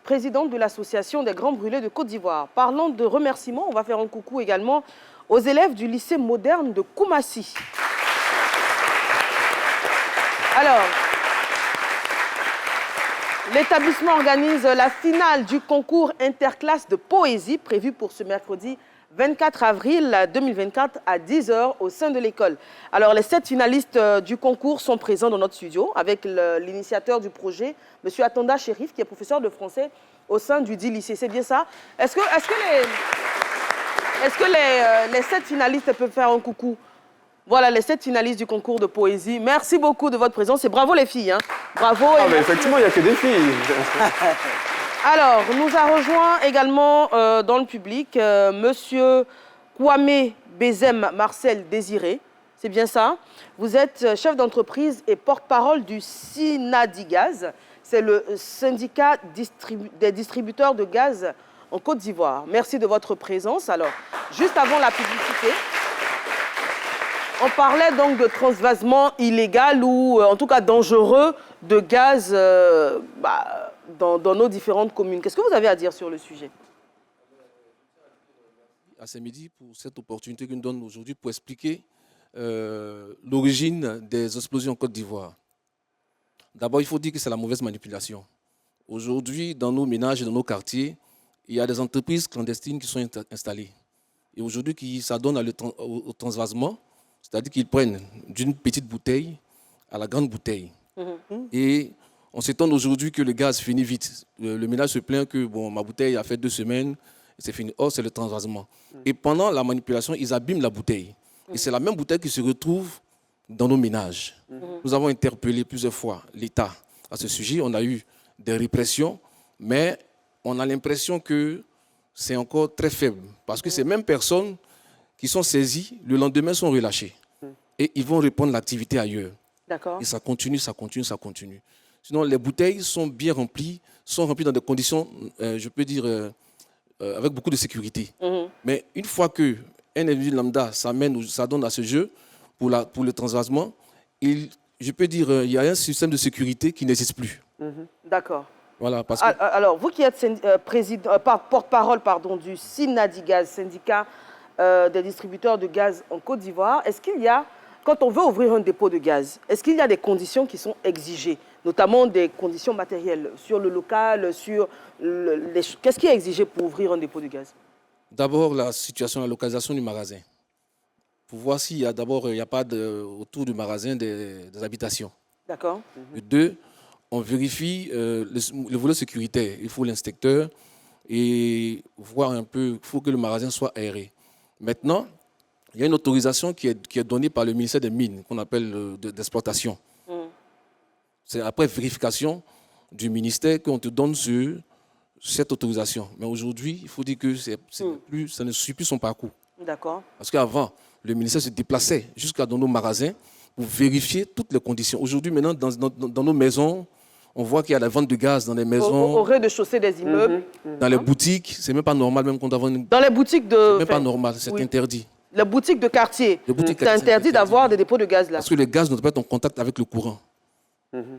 présidente de l'association des Grands Brûlés de Côte d'Ivoire. Parlant de remerciements, on va faire un coucou également aux élèves du lycée moderne de Koumassi. Alors, l'établissement organise la finale du concours interclasse de poésie prévu pour ce mercredi 24 avril 2024 à 10 h au sein de l'école. Alors, les 7 finalistes du concours sont présents dans notre studio avec l'initiateur du projet, M. Atonda Chérif, qui est professeur de français au sein du dit lycée. C'est bien ça? Est-ce que les 7 finalistes peuvent faire un coucou? Voilà, les 7 finalistes du concours de poésie. Merci beaucoup de votre présence et bravo les filles. Hein. Bravo. Ah, mais effectivement, il n'y a que des filles. Alors, nous a rejoint également dans le public Monsieur Kwame Bezem Marcel Désiré. C'est bien ça? Vous êtes chef d'entreprise et porte-parole du Synadigaz. C'est le syndicat des distributeurs de gaz en Côte d'Ivoire. Merci de votre présence. Alors, juste avant la publicité, on parlait donc de transvasement illégal ou en tout cas dangereux de gaz dans nos différentes communes. Qu'est-ce que vous avez à dire sur le sujet? À ce midi, pour cette opportunité que nous donne aujourd'hui pour expliquer l'origine des explosions en Côte d'Ivoire. D'abord, il faut dire que c'est la mauvaise manipulation. Aujourd'hui, dans nos ménages et dans nos quartiers, il y a des entreprises clandestines qui sont installées. Et aujourd'hui, qui s'adonnent au transvasement, c'est-à-dire qu'ils prennent d'une petite bouteille à la grande bouteille. Et on s'étonne aujourd'hui que le gaz finit vite. Le ménage se plaint que bon, ma bouteille a fait 2 semaines et c'est fini. Or, c'est le transvasement. Et pendant la manipulation, ils abîment la bouteille. Et c'est la même bouteille qui se retrouve dans nos ménages. Nous avons interpellé plusieurs fois l'État à ce sujet. On a eu des répressions, mais on a l'impression que c'est encore très faible. Parce que ces mêmes personnes qui sont saisies, le lendemain sont relâchées. Et ils vont reprendre l'activité ailleurs. Et ça continue, ça continue, ça continue. Sinon, les bouteilles sont bien remplies, sont remplies dans des conditions, je peux dire, avec beaucoup de sécurité. Mais une fois qu'un individu lambda s'adonne à ce jeu pour le transvasement, je peux dire il y a un système de sécurité qui n'existe plus. D'accord. Voilà, parce que... Alors, vous qui êtes porte-parole du Synadigaz, syndicat des distributeurs de gaz en Côte d'Ivoire, est-ce qu'il y a, quand on veut ouvrir un dépôt de gaz, est-ce qu'il y a des conditions qui sont exigées, notamment des conditions matérielles, sur le local, qu'est-ce qui est exigé pour ouvrir un dépôt de gaz? D'abord, la situation, la localisation du magasin. Pour voir s'il y a il n'y a pas autour du magasin des habitations. D'accord. 2, on vérifie le volet sécuritaire. Il faut l'inspecteur et voir un peu, il faut que le magasin soit aéré. Maintenant, il y a une autorisation qui est donnée par le ministère des Mines, qu'on appelle d'exploitation. C'est après vérification du ministère qu'on te donne cette autorisation. Mais aujourd'hui, il faut dire que ça ne suit plus son parcours. D'accord. Parce qu'avant, le ministère se déplaçait jusqu'à dans nos magasins pour vérifier toutes les conditions. Aujourd'hui, maintenant, dans nos maisons, on voit qu'il y a la vente de gaz dans les maisons. Au rez-de-chaussée des immeubles. Dans les boutiques, c'est même pas normal, même qu'on doit Dans les boutiques de... C'est même pas normal, c'est interdit. Les boutiques de quartier, c'est interdit d'avoir des dépôts de gaz là. Parce que le gaz ne doit pas être en contact avec le courant.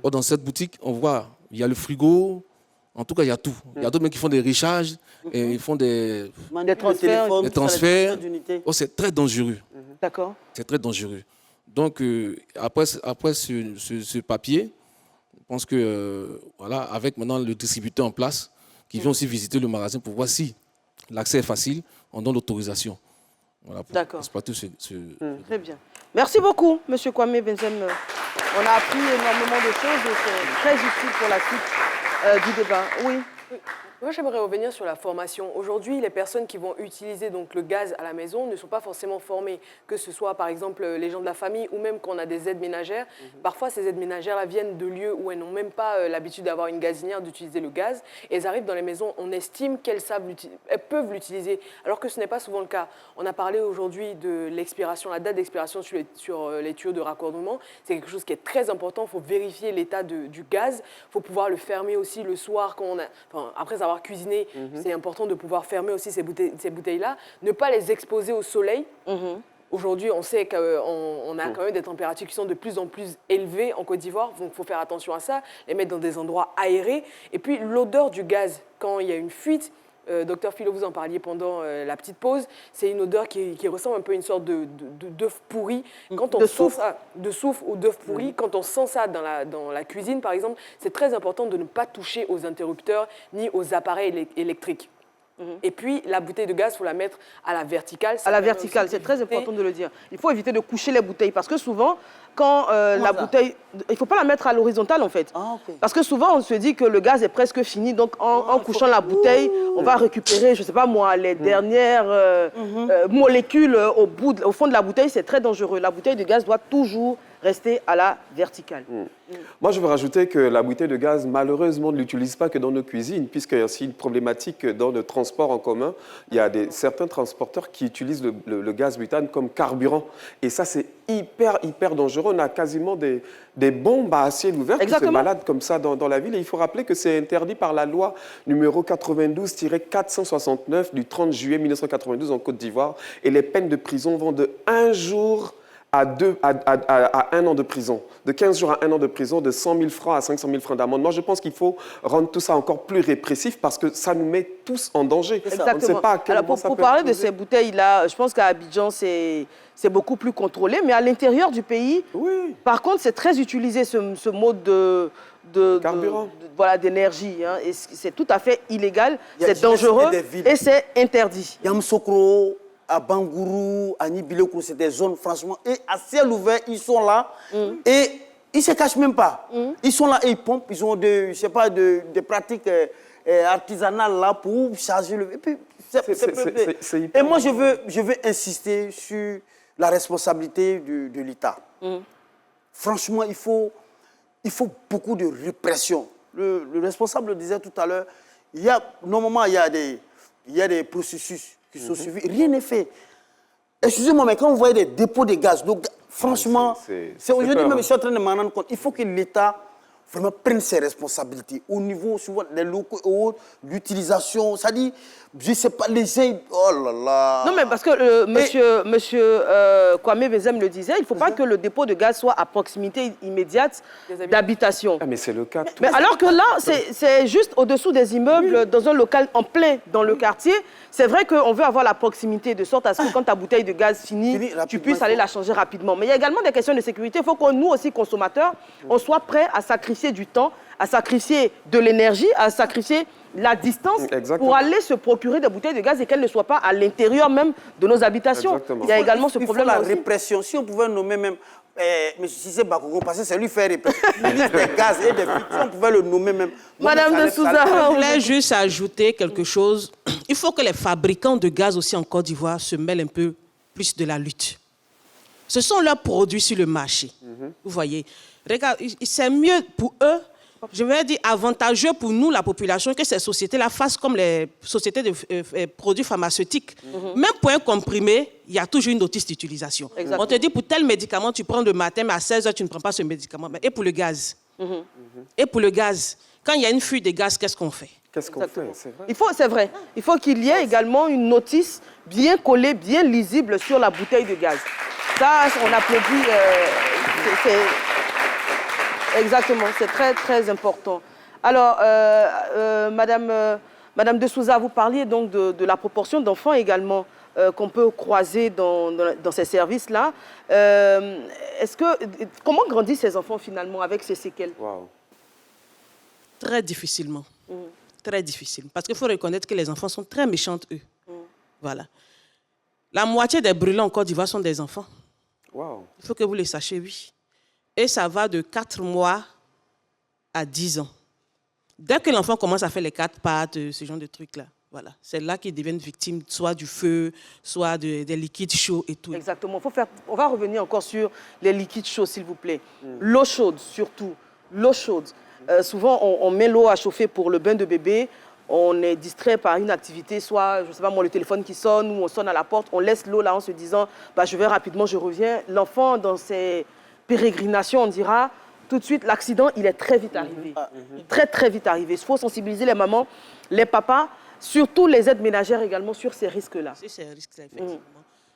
Or, dans cette boutique, on voit, il y a le frigo, en tout cas, il y a tout. Il y a d'autres mecs qui font des recharges, et ils font des transferts. Oh, c'est très dangereux. D'accord. C'est très dangereux. Donc, après ce papier, je pense que, voilà, avec maintenant le distributeur en place, qui vient aussi visiter le magasin pour voir si l'accès est facile, on donne l'autorisation. Voilà, pour exploiter Très bien. Merci beaucoup, M. Kwame Benzem. On a appris énormément de choses et c'est très utile pour la suite du débat. Oui. Moi, j'aimerais revenir sur la formation. Aujourd'hui, les personnes qui vont utiliser donc, le gaz à la maison ne sont pas forcément formées, que ce soit par exemple les gens de la famille ou même quand on a des aides ménagères. Parfois, ces aides ménagères viennent de lieux où elles n'ont même pas l'habitude d'avoir une gazinière, d'utiliser le gaz. Et elles arrivent dans les maisons, on estime qu'elles peuvent l'utiliser, alors que ce n'est pas souvent le cas. On a parlé aujourd'hui de l'expiration, la date d'expiration sur les tuyaux de raccordement. C'est quelque chose qui est très important. Il faut vérifier l'état du gaz. Il faut pouvoir le fermer aussi le soir quand on a... Enfin, après avoir cuisiné, c'est important de pouvoir fermer aussi ces bouteilles-là. Ne pas les exposer au soleil. Aujourd'hui, on sait qu'on a quand même des températures qui sont de plus en plus élevées en Côte d'Ivoire, donc il faut faire attention à ça, les mettre dans des endroits aérés. Et puis l'odeur du gaz, quand il y a une fuite, Docteur Philo, vous en parliez pendant la petite pause, c'est une odeur qui ressemble un peu à une sorte d'œuf pourri. Quand on sent ça, de soufre ou d'œuf pourri, quand on sent ça dans la cuisine, par exemple, c'est très important de ne pas toucher aux interrupteurs ni aux appareils électriques. Et puis, la bouteille de gaz, il faut la mettre à la verticale. À la verticale, c'est très important de le dire. Il faut éviter de coucher les bouteilles parce que souvent, quand la bouteille... Il ne faut pas la mettre à l'horizontale, en fait. Parce que souvent, on se dit que le gaz est presque fini. Donc, en couchant la bouteille, on va récupérer, je ne sais pas moi, les dernières molécules au fond de la bouteille. C'est très dangereux. La bouteille de gaz doit toujours rester à la verticale. Moi, je veux rajouter que la bouteille de gaz, malheureusement, on ne l'utilise pas que dans nos cuisines, puisqu'il y a aussi une problématique dans le transport en commun. Il y a certains transporteurs qui utilisent le gaz butane comme carburant. Et ça, c'est hyper dangereux. On a quasiment des bombes à ciel ouvert qui se baladent comme ça dans la ville. Et il faut rappeler que c'est interdit par la loi numéro 92-469 du 30 juillet 1992 en Côte d'Ivoire. Et les peines de prison vont de 1 jour à 1 an de prison, de 15 jours à 1 an de prison, de 100 000 francs à 500 000 francs d'amende. Moi, je pense qu'il faut rendre tout ça encore plus répressif parce que ça nous met tous en danger. Exactement. On ne sait pas à quel moment ça pour peut parler de ces bouteilles-là, je pense qu'à Abidjan, c'est beaucoup plus contrôlé. Mais à l'intérieur du pays, par contre, c'est très utilisé ce mode d'énergie. Hein, et c'est tout à fait illégal, c'est dangereux et c'est interdit. Yamoussoukro, à Bangourou, à Nibileko, c'est des zones, franchement, et à ciel ouvert, ils sont là et ils ne se cachent même pas. Ils sont là et ils pompent, ils ont des pratiques artisanales là pour charger le... Et moi, je veux insister sur la responsabilité de l'État. Franchement, il faut beaucoup de répression. Le responsable le disait tout à l'heure, normalement, il y a des processus qui sont suivis. Rien n'est fait. Excusez-moi, mais quand vous voyez des dépôts de gaz, donc, franchement, c'est aujourd'hui même, je suis en train de m'en rendre compte. Il faut que l'État vraiment prenne ses responsabilités au niveau souvent des locaux, l'utilisation, ça dit, je ne sais pas, les gens, oh là là. Non, mais parce que monsieur Kwame Benzem le disait, il ne faut pas que le dépôt de gaz soit à proximité immédiate d'habitation. Ah, mais c'est le cas. Mais alors que là, c'est juste au-dessous des immeubles, dans un local en plein dans le quartier. C'est vrai qu'on veut avoir la proximité de sorte à ce que quand ta bouteille de gaz finit, tu puisses aller la changer rapidement. Mais il y a également des questions de sécurité. Il faut que nous aussi, consommateurs, on soit prêts à sacrifier du temps, à sacrifier de l'énergie, à sacrifier la distance pour aller se procurer des bouteilles de gaz et qu'elles ne soient pas à l'intérieur même de nos habitations. Il y a également ce problème aussi. Il faut la répression. Si on pouvait nommer même... M. Cissé Bakoko, parce que c'est lui faire répression. Ministre des gaz et des fuites, si on pouvait le nommer même... Madame de Souza, je voulais juste ajouter quelque chose il faut que les fabricants de gaz aussi en Côte d'Ivoire se mêlent un peu plus de la lutte. Ce sont leurs produits sur le marché. Vous voyez. Regarde, c'est mieux pour eux, je vais dire avantageux pour nous, la population, que ces sociétés-là fassent comme les sociétés de produits pharmaceutiques. Même pour un comprimé, il y a toujours une notice d'utilisation. On te dit, pour tel médicament, tu prends le matin, mais à 16h, tu ne prends pas ce médicament. Et pour le gaz Et pour le gaz, quand il y a une fuite de gaz, qu'est-ce qu'on fait? Qu'est-ce qu'on fait? C'est vrai. C'est vrai. Il faut qu'il y ait également une notice bien collée, bien lisible sur la bouteille de gaz. Ça, on applaudit. Exactement, c'est très, très important. Alors, Madame de Souza, vous parliez donc de la proportion d'enfants également qu'on peut croiser dans ces services-là. Comment grandissent ces enfants finalement avec ces séquelles? Très difficilement. Très difficile. Parce qu'il faut reconnaître que les enfants sont très méchants, eux. Voilà. La moitié des brûlants en Côte d'Ivoire sont des enfants. Il faut que vous le sachiez, oui. Et ça va de 4 mois à 10 ans. Dès que l'enfant commence à faire les 4 pattes, ce genre de trucs-là, voilà. C'est là qu'ils deviennent victimes soit du feu, soit des liquides chauds et tout. Exactement. On va revenir encore sur les liquides chauds, s'il vous plaît. L'eau chaude, surtout. L'eau chaude. Souvent, on met l'eau à chauffer pour le bain de bébé. On est distrait par une activité, soit, je ne sais pas moi, le téléphone qui sonne ou on sonne à la porte. On laisse l'eau là en se disant, je vais rapidement, je reviens. L'enfant, dans ses pérégrinations, on dira, tout de suite, l'accident, il est très vite arrivé. Très, très vite arrivé. Il faut sensibiliser les mamans, les papas, surtout les aides ménagères également sur ces risques-là. C'est ces risques-là, effectivement.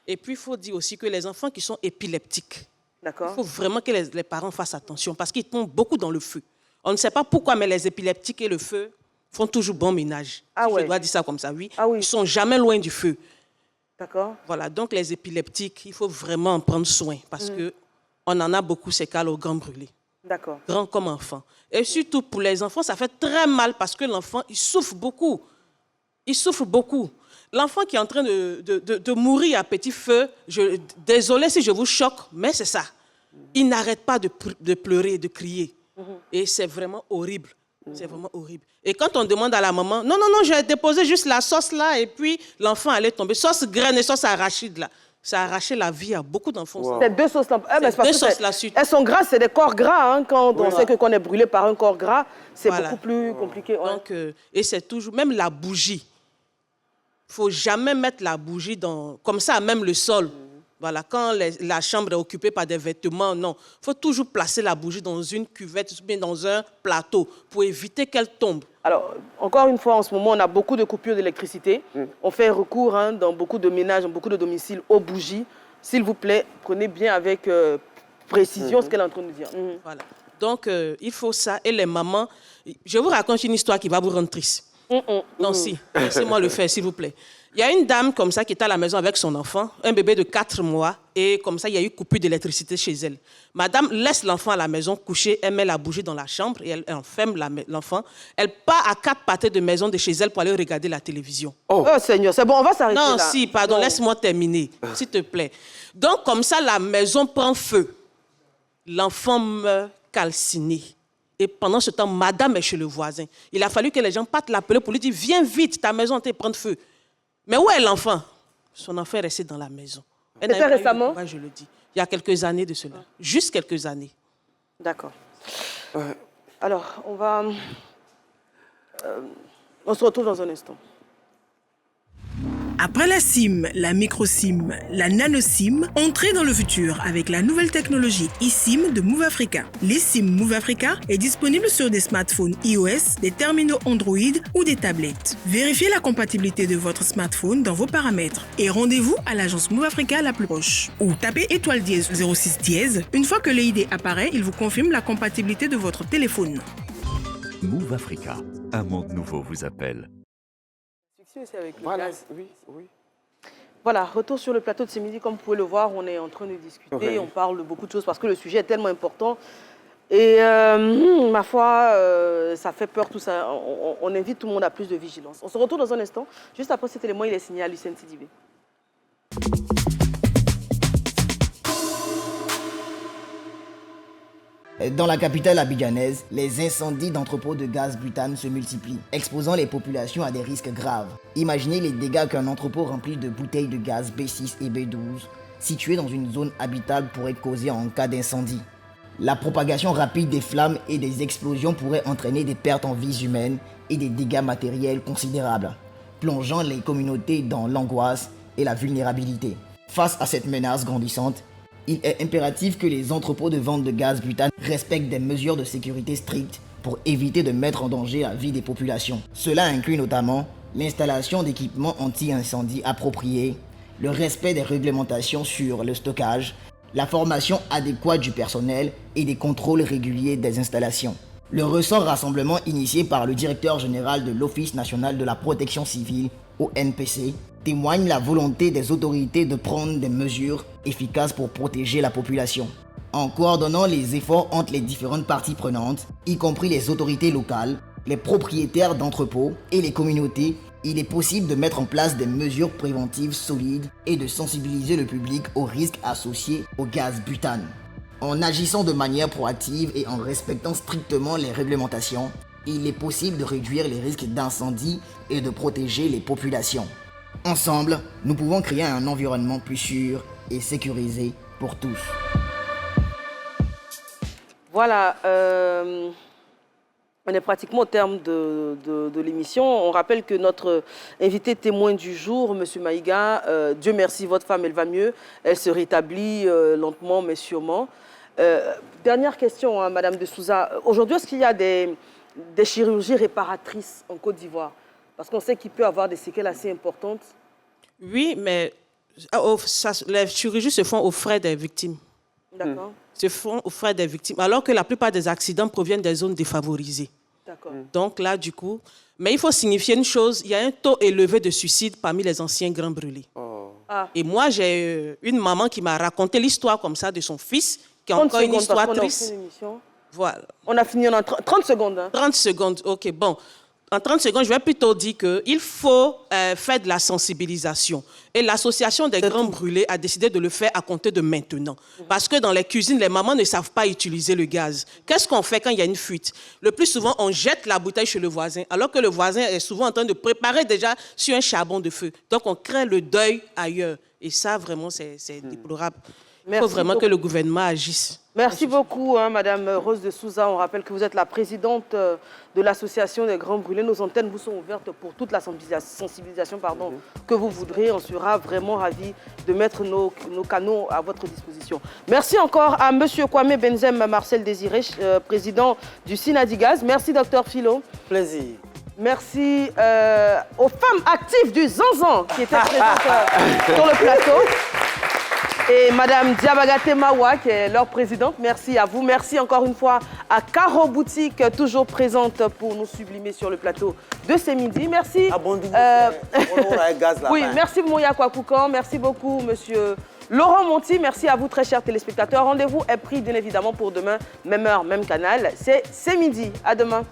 Et puis, il faut dire aussi que les enfants qui sont épileptiques, il faut vraiment que les parents fassent attention parce qu'ils tombent beaucoup dans le feu. On ne sait pas pourquoi, mais les épileptiques et le feu font toujours bon ménage. Je dois dire ça comme ça, oui. Ils ne sont jamais loin du feu. D'accord. Voilà, donc les épileptiques, il faut vraiment en prendre soin parce qu'on en a beaucoup ces cas au Grand Brûlé. D'accord. Grand comme enfant. Et surtout pour les enfants, ça fait très mal parce que l'enfant, il souffre beaucoup. Il souffre beaucoup. L'enfant qui est en train de mourir à petit feu, désolé si je vous choque, mais c'est ça. Il n'arrête pas de pleurer, de crier. Et c'est vraiment horrible. C'est vraiment horrible. Et quand on demande à la maman, non, j'ai déposé juste la sauce là et puis l'enfant allait tomber. Sauce graine et sauce arachide là. Ça a arraché la vie à beaucoup d'enfants. C'est 2 sauces là. Elles sont grasses, c'est des corps gras. Quand on sait qu'on est brûlé par un corps gras, c'est beaucoup plus compliqué. Donc, et c'est toujours, même la bougie. Il ne faut jamais mettre la bougie comme ça, même le sol. Voilà, quand la chambre est occupée par des vêtements, non. Il faut toujours placer la bougie dans une cuvette ou bien dans un plateau pour éviter qu'elle tombe. Alors, encore une fois, en ce moment, on a beaucoup de coupures d'électricité. On fait recours dans beaucoup de ménages, dans beaucoup de domiciles, aux bougies. S'il vous plaît, prenez bien avec précision ce qu'elle est en train de dire. Voilà. Donc, il faut ça. Et les mamans, je vous raconte une histoire qui va vous rendre triste. Non, si. Laissez-moi le faire, s'il vous plaît. Il y a une dame comme ça qui était à la maison avec son enfant, un bébé de 4 mois, et comme ça, il y a eu coupure d'électricité chez elle. Madame laisse l'enfant à la maison coucher, elle met la bougie dans la chambre et elle enferme l'enfant. Elle part à 4 pâtés de maison de chez elle pour aller regarder la télévision. Oh Seigneur, c'est bon, on va s'arrêter là. Non, si, pardon, laisse-moi terminer, s'il te plaît. Donc, comme ça, la maison prend feu. L'enfant meurt calciné. Et pendant ce temps, madame est chez le voisin. Il a fallu que les gens partent l'appeler pour lui dire, viens vite, ta maison est en train de prendre feu. Mais où est l'enfant? Son enfant est resté dans la maison. C'était récemment? Oui, je le dis. Il y a quelques années de cela. Juste quelques années. D'accord. Alors, on se retrouve dans un instant. Après la SIM, la micro-SIM, la nano-SIM, entrez dans le futur avec la nouvelle technologie eSIM de Move Africa. l'eSIM Move Africa est disponible sur des smartphones iOS, des terminaux Android ou des tablettes. Vérifiez la compatibilité de votre smartphone dans vos paramètres et rendez-vous à l'agence Move Africa la plus proche. Ou tapez *06#. Une fois que l'ID apparaît, il vous confirme la compatibilité de votre téléphone. Move Africa, un monde nouveau vous appelle. Avec le voilà, gaz. oui. Voilà, retour sur le plateau de ce midi. Comme vous pouvez le voir, on est en train de discuter, on parle de beaucoup de choses parce que le sujet est tellement important. Et ma foi, ça fait peur tout ça. On invite tout le monde à plus de vigilance. On se retrouve dans un instant. Juste après cet élément, il est signé à Lucien Sidibé. Dans la capitale abidjanaise, les incendies d'entrepôts de gaz butane se multiplient, exposant les populations à des risques graves. Imaginez les dégâts qu'un entrepôt rempli de bouteilles de gaz B6 et B12, situé dans une zone habitable, pourrait causer en cas d'incendie. La propagation rapide des flammes et des explosions pourrait entraîner des pertes en vies humaines et des dégâts matériels considérables, plongeant les communautés dans l'angoisse et la vulnérabilité. Face à cette menace grandissante, il est impératif que les entrepôts de vente de gaz butane respectent des mesures de sécurité strictes pour éviter de mettre en danger la vie des populations. Cela inclut notamment l'installation d'équipements anti-incendie appropriés, le respect des réglementations sur le stockage, la formation adéquate du personnel et des contrôles réguliers des installations. Le récent rassemblement initié par le directeur général de l'Office national de la protection civile, ONPC, témoigne la volonté des autorités de prendre des mesures efficaces pour protéger la population. En coordonnant les efforts entre les différentes parties prenantes, y compris les autorités locales, les propriétaires d'entrepôts et les communautés, il est possible de mettre en place des mesures préventives solides et de sensibiliser le public aux risques associés au gaz butane. En agissant de manière proactive et en respectant strictement les réglementations, il est possible de réduire les risques d'incendie et de protéger les populations. Ensemble, nous pouvons créer un environnement plus sûr et sécurisé pour tous. Voilà, on est pratiquement au terme de l'émission. On rappelle que notre invité témoin du jour, M. Maïga, Dieu merci, votre femme, elle va mieux. Elle se rétablit lentement mais sûrement. Dernière question, hein, Madame de Souza. Aujourd'hui, est-ce qu'il y a des chirurgies réparatrices en Côte d'Ivoire? Parce qu'on sait qu'il peut y avoir des séquelles assez importantes. Oui, mais les chirurgies se font aux frais des victimes. D'accord. Se font aux frais des victimes, alors que la plupart des accidents proviennent des zones défavorisées. D'accord. Donc là, du coup... Mais il faut signifier une chose, il y a un taux élevé de suicide parmi les anciens grands brûlés. Oh. Ah. Et moi, j'ai une maman qui m'a raconté l'histoire comme ça de son fils, qui a encore une histoire triste. Voilà. On a fini en 30 secondes. Hein. 30 secondes, ok, bon. En 30 secondes, je vais plutôt dire qu'il faut faire de la sensibilisation. Et l'association des grands brûlés a décidé de le faire à compter de maintenant. Parce que dans les cuisines, les mamans ne savent pas utiliser le gaz. Qu'est-ce qu'on fait quand il y a une fuite? Le plus souvent, on jette la bouteille chez le voisin, alors que le voisin est souvent en train de préparer déjà sur un charbon de feu. Donc, on crée le deuil ailleurs. Et ça, vraiment, c'est déplorable. Il faut vraiment que le gouvernement agisse. Merci beaucoup, hein, Madame Rose de Souza. On rappelle que vous êtes la présidente de l'association des Grands Brûlés. Nos antennes vous sont ouvertes pour toute la sensibilisation que vous voudrez. On sera vraiment ravis de mettre nos canaux à votre disposition. Merci encore à Monsieur Kwame Benzem Marcel Désiré, président du Synadigaz. Merci, Dr Philo. Plaisir. Merci aux femmes actives du Zanzan qui étaient présentes sur le plateau. Et Madame Diabagate Mawa, qui est leur présidente, merci à vous. Merci encore une fois à Caro Boutique, toujours présente pour nous sublimer sur le plateau de ce midi. Merci. Oui, merci Mouya Kwakoukan. Merci beaucoup, Monsieur Laurent Monti. Merci à vous, très chers téléspectateurs. Rendez-vous est pris, bien évidemment, pour demain, même heure, même canal. C'est midi. À demain.